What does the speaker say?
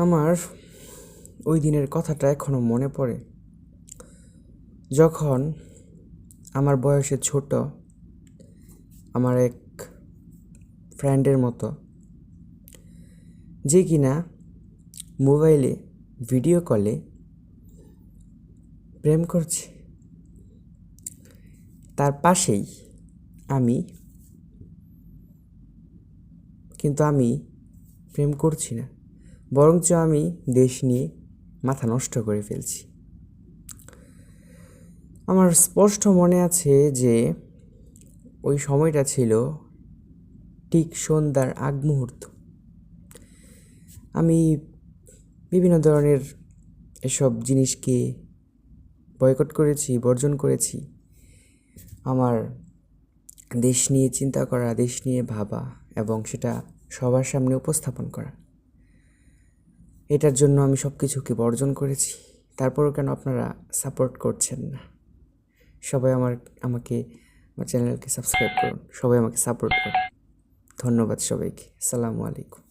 আমার ওই দিনের কথাটা এখনো মনে পড়ে, যখন আমার বয়সে ছোট আমার এক ফ্রেন্ডের মতো, যে কিনা মোবাইলে ভিডিও কলে প্রেম করছে, তার পাশেই আমি, কিন্তু আমি প্রেম করছি না, বরঞ্চ আমি দেশ নিয়ে মাথা নষ্ট করে ফেলছি। আমার স্পষ্ট মনে আছে যে ওই সময়টা ছিল ঠিক সন্ধ্যার আগ মুহূর্ত। আমি বিভিন্ন ধরনের এসব জিনিসকে বয়কট করেছি, বর্জন করেছি। আমার দেশ নিয়ে চিন্তা করা, দেশ নিয়ে ভাবা এবং সেটা সবার সামনে উপস্থাপন করা, এটার জন্য আমি সব কিছুকে বর্জন করেছি। তারপরও কেন আপনারা সাপোর্ট করছেন না? সবাই আমাকে আমার চ্যানেলকে সাবস্ক্রাইব করুন, সবাই আমাকে সাপোর্ট করুন। ধন্যবাদ সবাইকে। আসসালামু আলাইকুম।